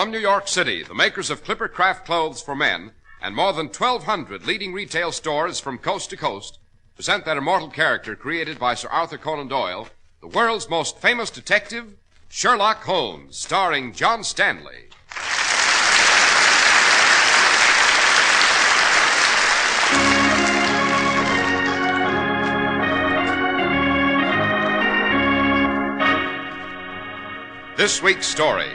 From New York City, the makers of Clipper Craft clothes for men and more than 1,200 leading retail stores from coast to coast present that immortal character created by Sir Arthur Conan Doyle, the world's most famous detective, Sherlock Holmes, starring John Stanley. This week's story,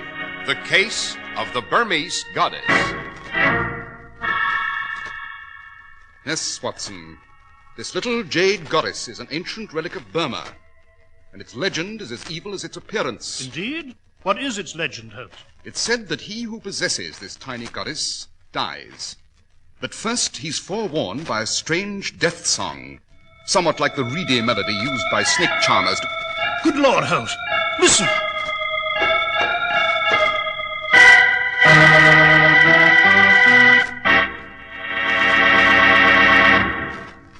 The Case of the Burmese Goddess. Yes, Watson. This little jade goddess is an ancient relic of Burma, and its legend is as evil as its appearance. Indeed? What is its legend, Holmes? It's said that he who possesses this tiny goddess dies. But first he's forewarned by a strange death song, somewhat like the reedy melody used by snake charmers to... Good Lord, Holmes! Listen!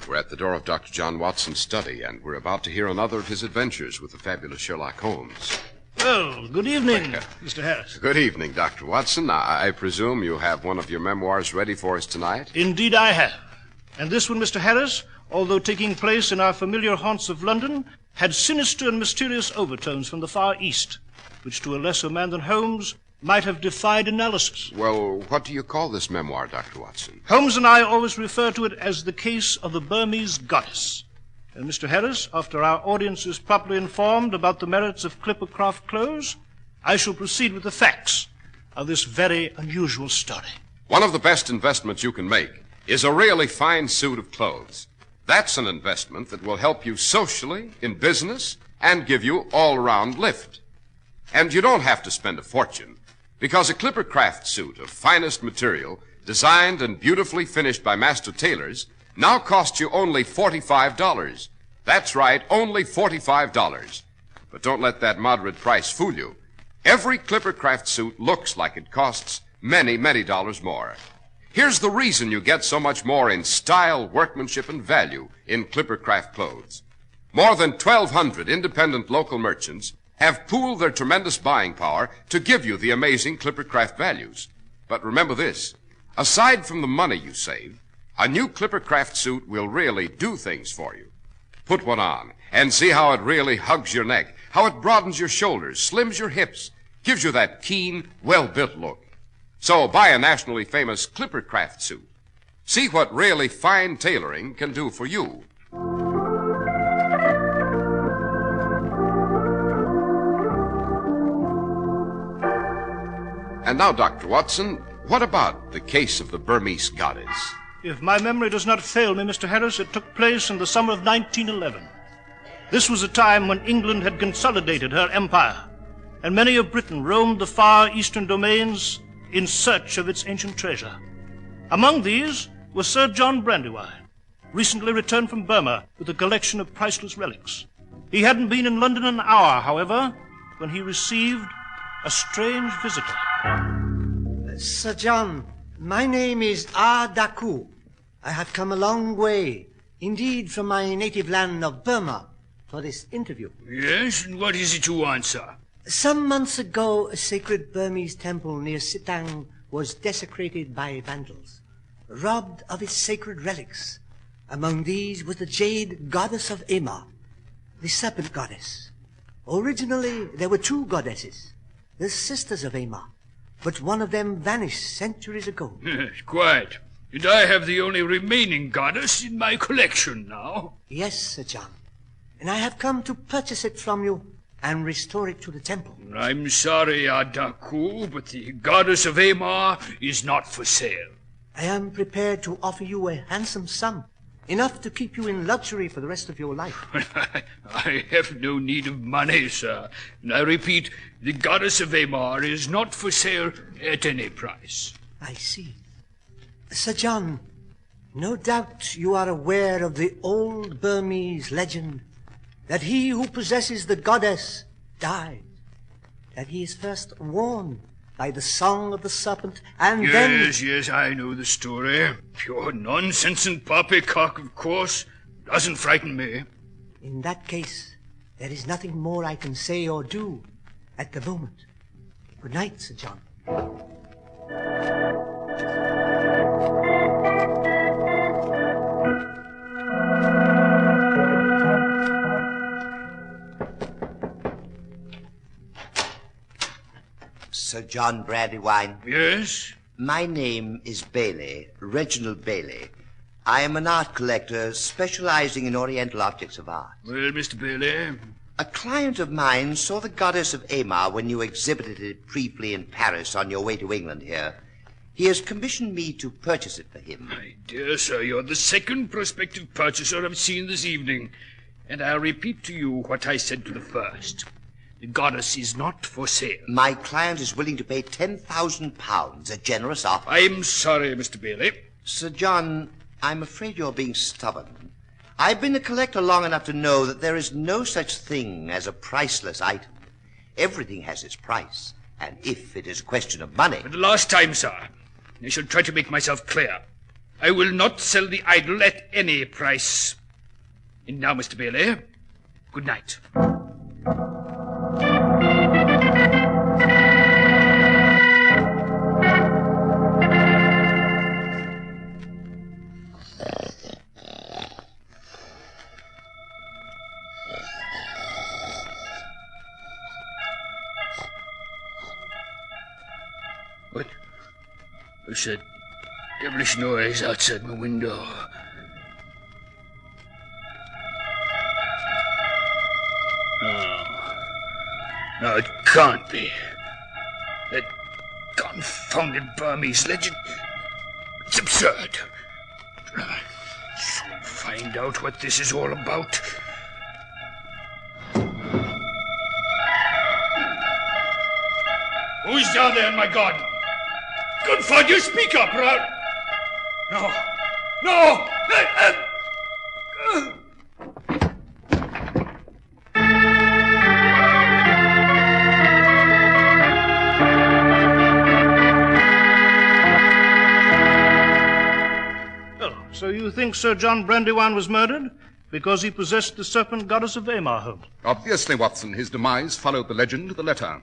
We're at the door of Dr. John Watson's study, and we're about to hear another of his adventures with the fabulous Sherlock Holmes. Well, good evening, Mr. Harris. Good evening, Dr. Watson. I presume you have one of your memoirs ready for us tonight? Indeed I have. And this one, Mr. Harris, although taking place in our familiar haunts of London, had sinister and mysterious overtones from the Far East, which to a lesser man than Holmes might have defied analysis. Well, what do you call this memoir, Dr. Watson? Holmes and I always refer to it as the case of the Burmese Goddess. And Mr. Harris, after our audience is properly informed about the merits of Clipper Craft clothes, I shall proceed with the facts of this very unusual story. One of the best investments you can make is a really fine suit of clothes. That's an investment that will help you socially, in business, and give you all-around lift. And you don't have to spend a fortune, because a Clipper Craft suit of finest material, designed and beautifully finished by master tailors, now costs you only $45. That's right, only $45. But don't let that moderate price fool you. Every Clipper Craft suit looks like it costs many, many dollars more. Here's the reason you get so much more in style, workmanship, and value in Clipper Craft clothes. More than 1,200 independent local merchants have pooled their tremendous buying power to give you the amazing Clipper Craft values. But remember this, aside from the money you save, a new Clipper Craft suit will really do things for you. Put one on and see how it really hugs your neck, how it broadens your shoulders, slims your hips, gives you that keen, well-built look. So buy a nationally famous Clipper Craft suit. See what really fine tailoring can do for you. And now, Dr. Watson, what about the case of the Burmese Goddess? If my memory does not fail me, Mr. Harris, it took place in the summer of 1911. This was a time when England had consolidated her empire, and many of Britain roamed the far eastern domains in search of its ancient treasure. Among these was Sir John Brandywine, recently returned from Burma with a collection of priceless relics. He hadn't been in London an hour, however, when he received a strange visitor. Sir John, my name is Daku. I have come a long way, indeed from my native land of Burma, for this interview. Yes, and what is it you want, sir? Some months ago, a sacred Burmese temple near Sitang was desecrated by vandals, robbed of its sacred relics. Among these was the jade goddess of Ema, the serpent goddess. Originally, there were two goddesses, the sisters of Ema, but one of them vanished centuries ago. Yes, quite. And I have the only remaining goddess in my collection now. Yes, Sir John. And I have come to purchase it from you and restore it to the temple. I'm sorry, Daku, but the goddess of Ema is not for sale. I am prepared to offer you a handsome sum, enough to keep you in luxury for the rest of your life. I have no need of money, sir. And I repeat, the goddess of Ema is not for sale at any price. I see. Sir John, no doubt you are aware of the old Burmese legend that he who possesses the goddess dies, that he is first warned by the song of the serpent, and then... Yes, I know the story. Pure nonsense and poppycock, of course. Doesn't frighten me. In that case, there is nothing more I can say or do at the moment. Good night, Sir John. Sir John Brandywine. Yes? My name is Bailey, Reginald Bailey. I am an art collector specializing in Oriental objects of art. Well, Mr. Bailey? A client of mine saw the Goddess of Amar when you exhibited it briefly in Paris on your way to England here. He has commissioned me to purchase it for him. My dear sir, you're the second prospective purchaser I've seen this evening. And I'll repeat to you what I said to the first. The goddess is not for sale. My client is willing to pay £10,000, a generous offer. I'm sorry, Mr. Bailey. Sir John, I'm afraid you're being stubborn. I've been a collector long enough to know that there is no such thing as a priceless item. Everything has its price, and if it is a question of money... For the last time, sir, I shall try to make myself clear. I will not sell the idol at any price. And now, Mr. Bailey, good night. What's that devilish noise outside my window? No, it can't be. That confounded Burmese legend. It's absurd. Soon find out what this is all about. Who's down there in my garden? Good for you, speak up, or I'll... No! No! Oh, so you think Sir John Brandywine was murdered because he possessed the serpent goddess of Amar, Holmes? Obviously, Watson, his demise followed the legend to the letter.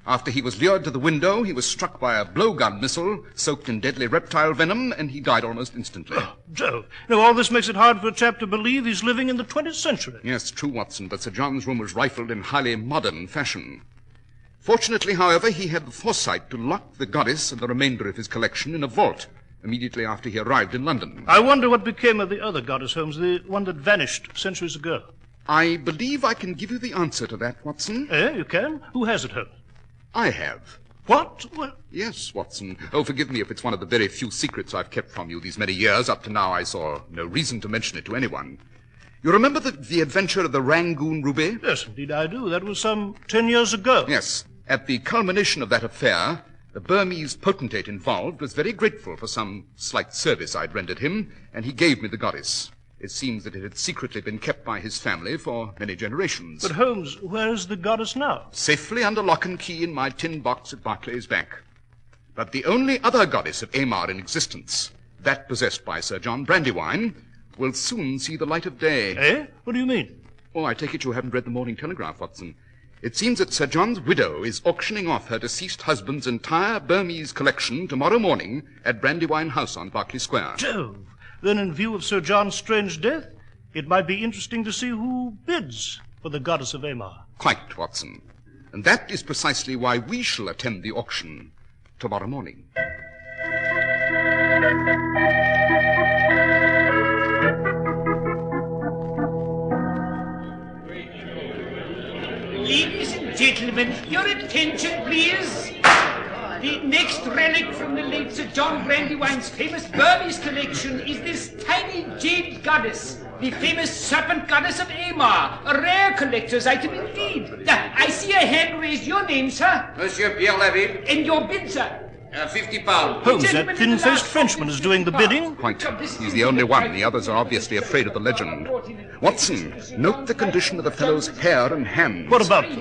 After he was lured to the window, he was struck by a blowgun missile soaked in deadly reptile venom, and he died almost instantly. Oh, Joe. Now, all this makes it hard for a chap to believe he's living in the 20th century. Yes, true, Watson, but Sir John's room was rifled in highly modern fashion. Fortunately, however, he had the foresight to lock the goddess and the remainder of his collection in a vault immediately after he arrived in London. I wonder what became of the other goddess, Holmes, the one that vanished centuries ago. I believe I can give you the answer to that, Watson. Eh, you can? Who has it, Holmes? I have. What? Well, Yes, Watson. Oh, forgive me if it's one of the very few secrets I've kept from you these many years. Up to now, I saw no reason to mention it to anyone. You remember the adventure of the Rangoon Ruby? yes, indeed I do. That was some 10 years ago. Yes. At the culmination of that affair, the Burmese potentate involved was very grateful for some slight service I'd rendered him, and he gave me the goddess. It seems that it had secretly been kept by his family for many generations. But, Holmes, where is the goddess now? Safely under lock and key in my tin box at Barclay's Bank. But the only other goddess of Amar in existence, that possessed by Sir John Brandywine, will soon see the light of day. Eh? What do you mean? Oh, I take it you haven't read the Morning Telegraph, Watson. It seems that Sir John's widow is auctioning off her deceased husband's entire Burmese collection tomorrow morning at Brandywine House on Berkeley Square. Jove. Then, in view of Sir John's strange death, it might be interesting to see who bids for the goddess of Amar. Quite, Watson. And that is precisely why we shall attend the auction tomorrow morning. Ladies and gentlemen, your attention, please. The next relic from the late Sir John Brandywine's famous Burmese collection is this tiny jade goddess, the famous serpent goddess of Amar, a rare collector's item indeed. I see a hand raised. Your name, sir? Monsieur Pierre Levy, And your bid, sir? £50. Holmes, that Gentleman in the thin-faced last Frenchman is doing the bidding. Quite. He's the only one. The others are obviously afraid of the legend. Watson, note the condition of the fellow's hair and hands. What about them?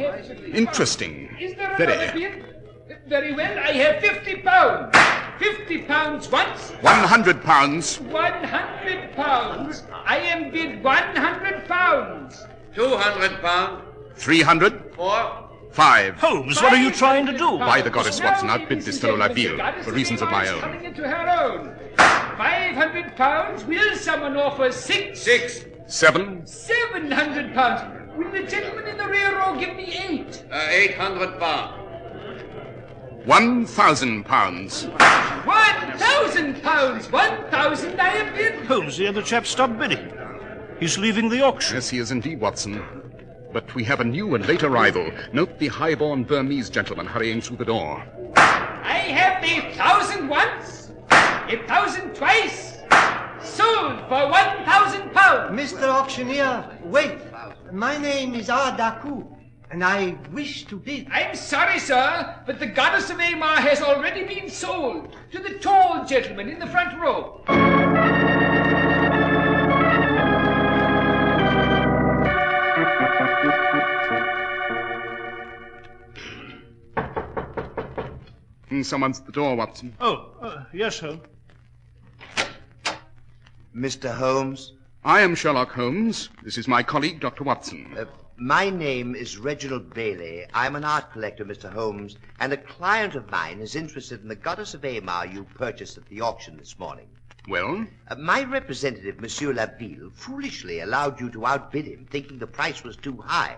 Interesting. Is there Very. another bid? Very well, I have £50. £50 once, £100. £100. I am bid £100. £200. 300. 4. 5. Holmes, what are you trying to do? By the goddess, Watson, outbid this fellow Laville for reasons of my own. Coming into her own. £500. Will someone offer 6? 6. 7. £700. Will the gentleman in the rear row give me 8? 800 pounds. £1,000. £1,000. 1,000 I have bid. Holmes, the other chap stopped bidding. He's leaving the auction. Yes, he is indeed, Watson. But we have a new and late arrival. Note the high-born Burmese gentleman hurrying through the door. I have 1,000 once, 1,000 twice. Sold for £1,000. Mr. Auctioneer, wait. My name is Ardaku, and I wish to bid. I'm sorry, sir, but the Goddess of Amar has already been sold to the tall gentleman in the front row. Someone's at the door, Watson. Yes, Holmes. Mr. Holmes? I am Sherlock Holmes. This is my colleague, Dr. Watson. My name is Reginald Bailey. I'm an art collector, Mr. Holmes, and a client of mine is interested in the Goddess of Amar you purchased at the auction this morning. Well? My representative, Monsieur Laville, foolishly allowed you to outbid him, thinking the price was too high.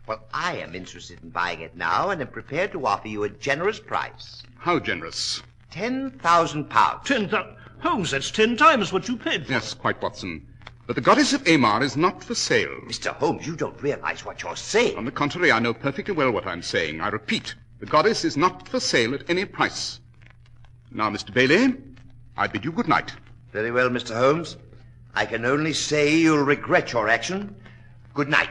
Well, I am interested in buying it now and am prepared to offer you a generous price. How generous? £10,000. 10,000. Holmes, that's 10 times what you paid for. Yes, quite, Watson. But the Goddess of Amar is not for sale. Mr. Holmes, you don't realize what you're saying. On the contrary, I know perfectly well what I'm saying. I repeat, the Goddess is not for sale at any price. Now, Mr. Bailey, I bid you good night. Very well, Mr. Holmes. I can only say you'll regret your action. Good night.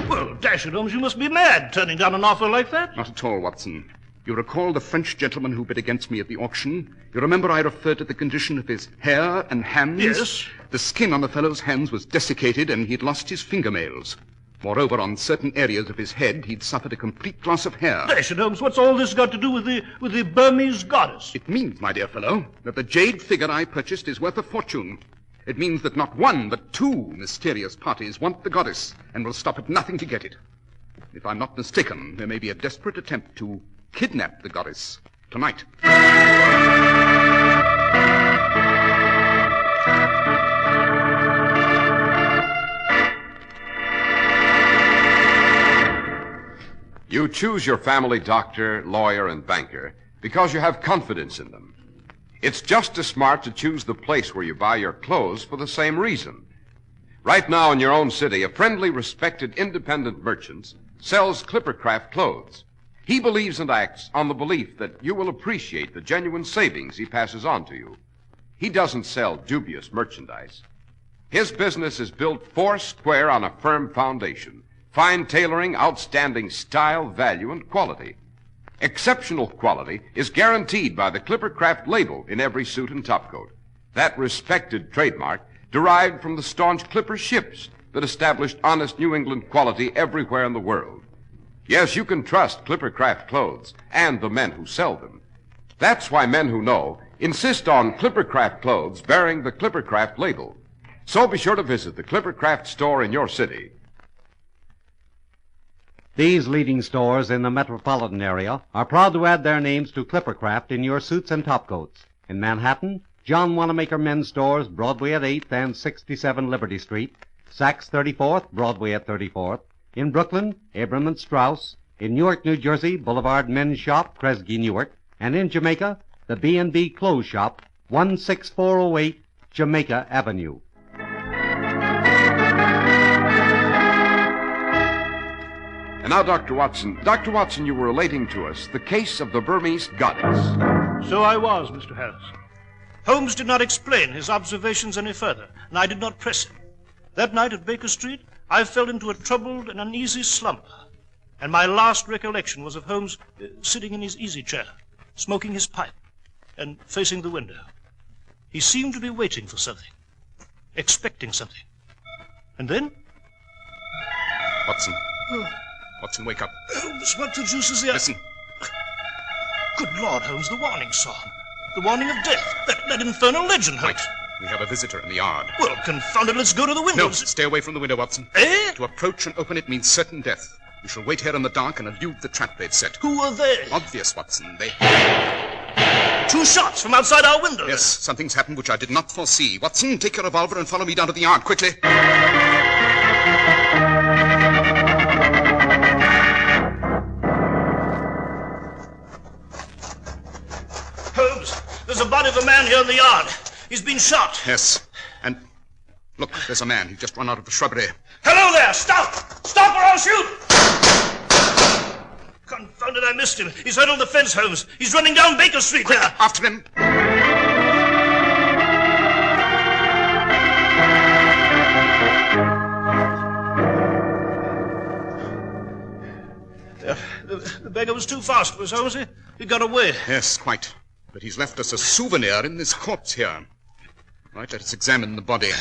Well, dash it, Holmes, you must be mad, turning down an offer like that. Not at all, Watson. You recall the French gentleman who bid against me at the auction? You remember I referred to the condition of his hair and hands? Yes. The skin on the fellow's hands was desiccated and he'd lost his fingernails. Moreover, on certain areas of his head, he'd suffered a complete loss of hair. Dash it, Holmes, what's all this got to do with the Burmese goddess? It means, my dear fellow, that the jade figure I purchased is worth a fortune. It means that not one, but 2 mysterious parties want the goddess and will stop at nothing to get it. If I'm not mistaken, there may be a desperate attempt to kidnap the goddess tonight. You choose your family doctor, lawyer, and banker because you have confidence in them. It's just as smart to choose the place where you buy your clothes for the same reason. Right now in your own city, a friendly, respected, independent merchant sells Clippercraft clothes. He believes and acts on the belief that you will appreciate the genuine savings he passes on to you. He doesn't sell dubious merchandise. His business is built 4 square on a firm foundation. Fine tailoring, outstanding style, value, and quality. Exceptional quality is guaranteed by the Clippercraft label in every suit and topcoat. That respected trademark derived from the staunch Clipper ships that established honest New England quality everywhere in the world. Yes, you can trust Clippercraft clothes and the men who sell them. That's why men who know insist on Clippercraft clothes bearing the Clippercraft label. So be sure to visit the Clippercraft store in your city. These leading stores in the metropolitan area are proud to add their names to Clippercraft in your suits and topcoats. In Manhattan, John Wanamaker Men's Stores, Broadway at 8th and 67 Liberty Street. Saks 34th, Broadway at 34th. In Brooklyn, Abram and Strauss. In Newark, New Jersey, Boulevard Men's Shop, Kresge, Newark. And in Jamaica, the B&B Clothes Shop, 16408 Jamaica Avenue. And now, Dr. Watson. Dr. Watson, you were relating to us the case of the Burmese goddess. So I was, Mr. Harris. Holmes did not explain his observations any further, and I did not press him. That night at Baker Street, I fell into a troubled and uneasy slumber, and my last recollection was of Holmes sitting in his easy chair, smoking his pipe, and facing the window. He seemed to be waiting for something, expecting something. And then... Watson. Watson, wake up. Holmes, what the deuce is the... Listen. Good Lord, Holmes, the warning song. The warning of death. That infernal legend, Holmes. Right. We have a visitor in the yard. Well, confound it, let's go to the window. No, stay away from the window, Watson. Eh? To approach and open it means certain death. We shall wait here in the dark and elude the trap they've set. Who are they? Obvious, Watson. They... 2 shots from outside our window. Yes, something's happened which I did not foresee. Watson, take your revolver and follow me down to the yard, quickly. Holmes, there's a body of a man here in the yard. He's been shot. Yes, and look, there's a man. He's just run out of the shrubbery. Hello there! Stop! Stop or I'll shoot! Confound it, I missed him. He's right on the fence, Holmes. He's running down Baker Street there. After him. The beggar was too fast for us, Holmes. He got away. Yes, quite. But he's left us a souvenir in this corpse here. Right, let us examine the body.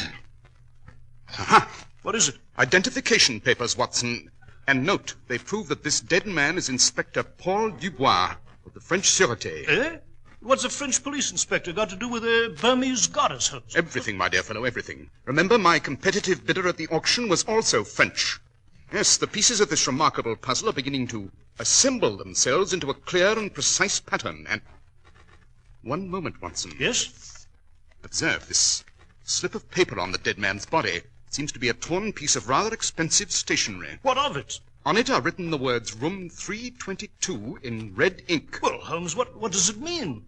Aha! What is it? Identification papers, Watson. And note, they prove that this dead man is Inspector Paul Dubois of the French Sûreté. Eh? What's a French police inspector got to do with a Burmese goddess, Holmes? Everything, my dear fellow, everything. Remember, my competitive bidder at the auction was also French. Yes, the pieces of this remarkable puzzle are beginning to assemble themselves into a clear and precise pattern. And... one moment, Watson. Yes? Observe this slip of paper on the dead man's body. Seems to be a torn piece of rather expensive stationery. What of it? On it are written the words Room 322 in red ink. Well, Holmes, what does it mean?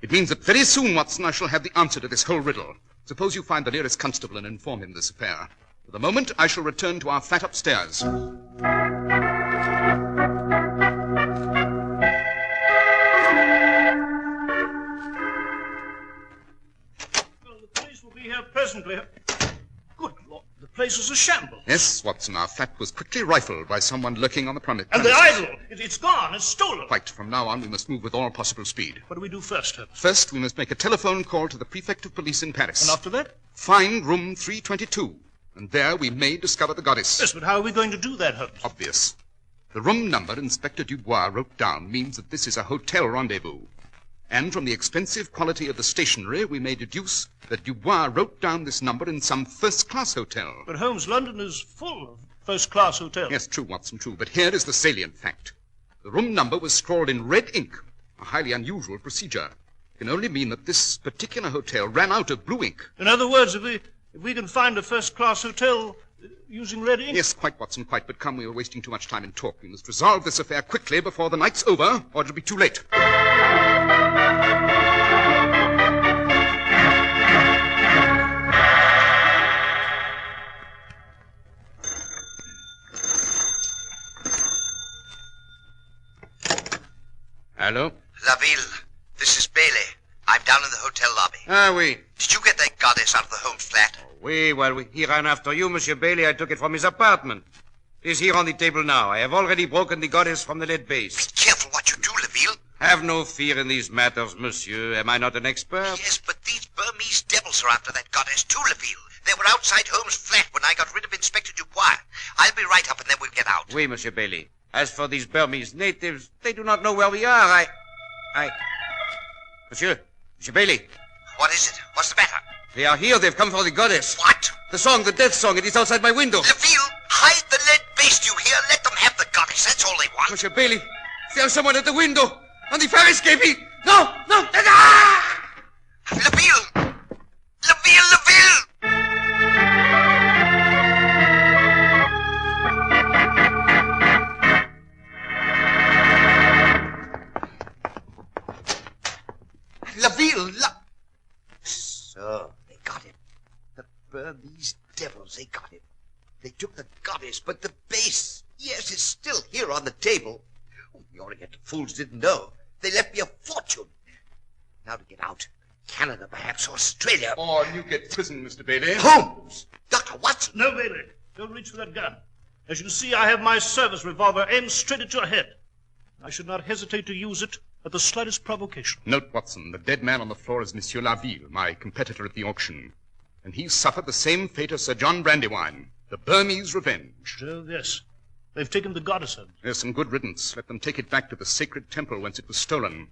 It means that very soon, Watson, I shall have the answer to this whole riddle. Suppose you find the nearest constable and inform him of this affair. For the moment, I shall return to our flat upstairs. Well, the police will be here presently. Good Lord, the place is a shambles. Yes, Watson, our flat was quickly rifled by someone lurking on the premises. And the idol, it's gone, it's stolen. Quite. From now on, we must move with all possible speed. What do we do first, Holmes? First, we must make a telephone call to the prefect of police in Paris. And after that? Find room 322. And there we may discover the goddess. Yes, but how are we going to do that, Holmes? Obvious. The room number Inspector Dubois wrote down means that this is a hotel rendezvous. And from the expensive quality of the stationery, we may deduce that Dubois wrote down this number in some first-class hotel. But, Holmes, London is full of first-class hotels. Yes, true, Watson, true. But here is the salient fact. The room number was scrawled in red ink, a highly unusual procedure. It can only mean that this particular hotel ran out of blue ink. In other words, if we can find a first-class hotel using red ink... Yes, quite, Watson, quite. But come, we are wasting too much time in talk. We must resolve this affair quickly before the night's over, or it'll be too late. Hello? Laville, this is Bailey. I'm down in the hotel lobby. Ah, oui. Did you get that goddess out of the Holmes flat? Oui, well, he ran after you, Monsieur Bailey. I took it from his apartment. It is here on the table now. I have already broken the goddess from the lead base. Be careful what you do, Laville. Have no fear in these matters, monsieur. Am I not an expert? Yes, but these Burmese devils are after that goddess too, Laville. They were outside Holmes' flat when I got rid of Inspector Dubois. I'll be right up and then we'll get out. Oui, Monsieur Bailey. As for these Burmese natives, they do not know where we are. Monsieur Bailey. What is it? What's the matter? They are here. They've come for the goddess. What? The song, the death song. It is outside my window. Laville, hide the lead base, you hear? Let them have the goddess. That's all they want. Monsieur Bailey, there's someone at the window. On the fire escaping. No! Ah! Laville! So, they got him. The Burmese devils, they got him. They took the goddess, but the base, yes, it's still here on the table. Oh, the Oriental fools didn't know. They left me a fortune. Now to get out. Canada, perhaps, Australia. Or Newgate Prison, Mr. Bailey. Holmes! Dr. Watson! No, Bailey. Don't reach for that gun. As you see, I have my service revolver aimed straight at your head. I should not hesitate to use it at the slightest provocation. Note, Watson, the dead man on the floor is Monsieur Laville, my competitor at the auction. And he's suffered the same fate as Sir John Brandywine, the Burmese revenge. Oh, yes. They've taken the goddess home. Yes, and good riddance. Let them take it back to the sacred temple whence it was stolen.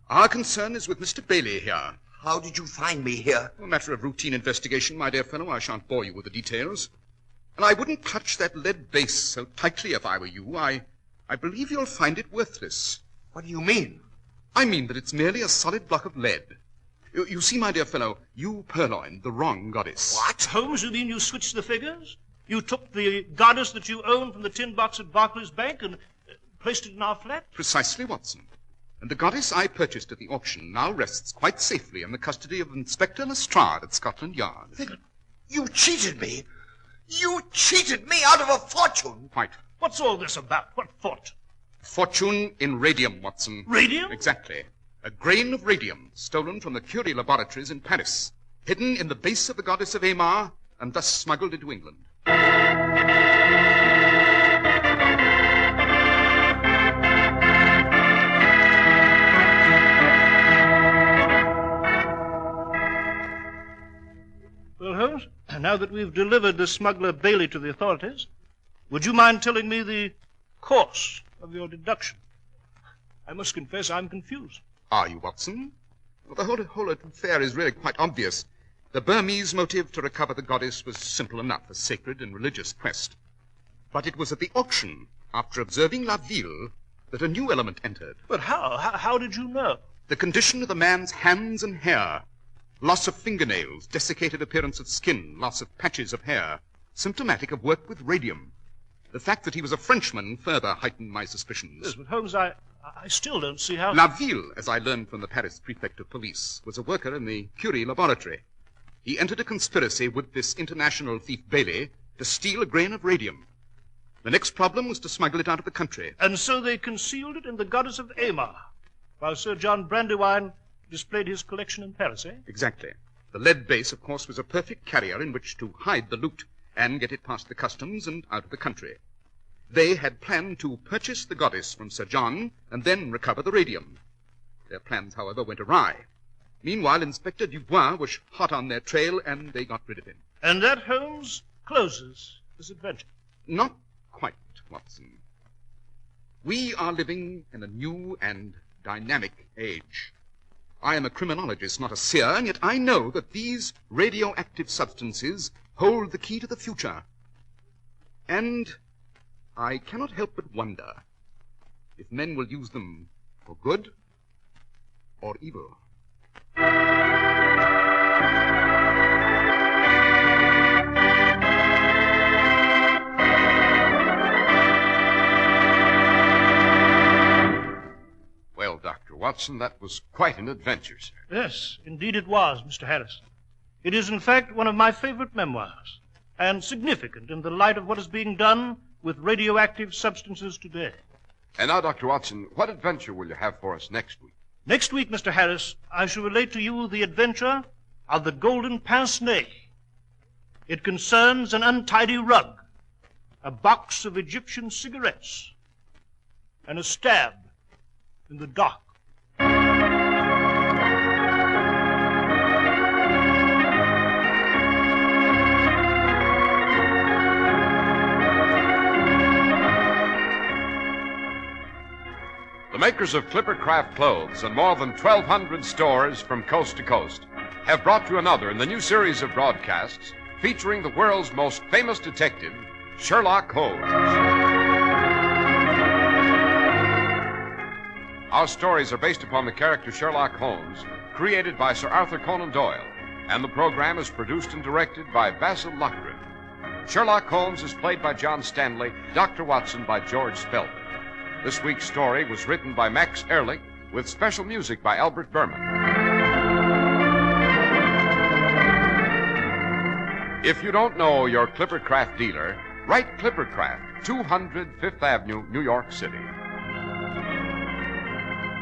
Our concern is with Mr. Bailey here. How did you find me here? A matter of routine investigation, my dear fellow. I shan't bore you with the details. And I wouldn't clutch that lead base so tightly if I were you. I believe you'll find it worthless. What do you mean? I mean that it's merely a solid block of lead. You see, my dear fellow, you purloined the wrong goddess. What? Holmes, you mean you switched the figures? You took the goddess that you owned from the tin box at Barclays Bank and placed it in our flat? Precisely, Watson. And the goddess I purchased at the auction now rests quite safely in the custody of Inspector Lestrade at Scotland Yard. Then you cheated me. You cheated me out of a fortune. Quite. What's all this about? What fort? Fortune in radium, Watson. Radium? Exactly. A grain of radium stolen from the Curie laboratories in Paris, hidden in the base of the goddess of Aymar, and thus smuggled into England. Well, Holmes, now that we've delivered the smuggler Bailey to the authorities, would you mind telling me the course of your deduction? I must confess I'm confused. Are you, Watson? Well, the whole affair is really quite obvious. The Burmese motive to recover the goddess was simple enough, a sacred and religious quest. But it was at the auction, after observing La Ville, that a new element entered. But how? How did you know? The condition of the man's hands and hair. Loss of fingernails, desiccated appearance of skin, loss of patches of hair, symptomatic of work with radium. The fact that he was a Frenchman further heightened my suspicions. Yes, but Holmes, I still don't see how... La Ville, as I learned from the Paris prefect of police, was a worker in the Curie laboratory. He entered a conspiracy with this international thief Bailey to steal a grain of radium. The next problem was to smuggle it out of the country. And so they concealed it in the goddess of Aymar, while Sir John Brandywine displayed his collection in Paris, eh? Exactly. The lead base, of course, was a perfect carrier in which to hide the loot and get it past the customs and out of the country. They had planned to purchase the goddess from Sir John and then recover the radium. Their plans, however, went awry. Meanwhile, Inspector Dubois was hot on their trail, and they got rid of him. And that, Holmes, closes this adventure. Not quite, Watson. We are living in a new and dynamic age. I am a criminologist, not a seer, and yet I know that these radioactive substances hold the key to the future. And I cannot help but wonder if men will use them for good or evil. Well, Dr. Watson, that was quite an adventure, sir. Yes, indeed it was, Mr. Harris. It is, in fact, one of my favorite memoirs, and significant in the light of what is being done with radioactive substances today. And now, Dr. Watson, what adventure will you have for us next week? Next week, Mr. Harris, I shall relate to you the adventure of the golden pince-nez. It concerns an untidy rug, a box of Egyptian cigarettes, and a stab in the dark. The makers of Clippercraft clothes and more than 1,200 stores from coast to coast have brought you another in the new series of broadcasts featuring the world's most famous detective, Sherlock Holmes. Our stories are based upon the character Sherlock Holmes, created by Sir Arthur Conan Doyle, and the program is produced and directed by Basil Lockridge. Sherlock Holmes is played by John Stanley, Dr. Watson by George Spelman. This week's story was written by Max Ehrlich with special music by Albert Berman. If you don't know your Clippercraft dealer, write Clippercraft, 200 Fifth Avenue, New York City.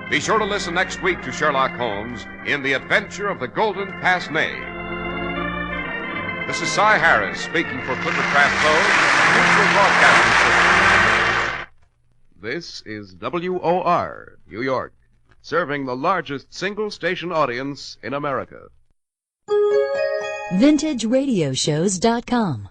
Be sure to listen next week to Sherlock Holmes in The Adventure of the Golden Pince-Nez. This is Cy Harris speaking for Clippercraft Clothes, Mutual Broadcasting System. This is WOR, New York, serving the largest single-station audience in America. VintageRadioshows.com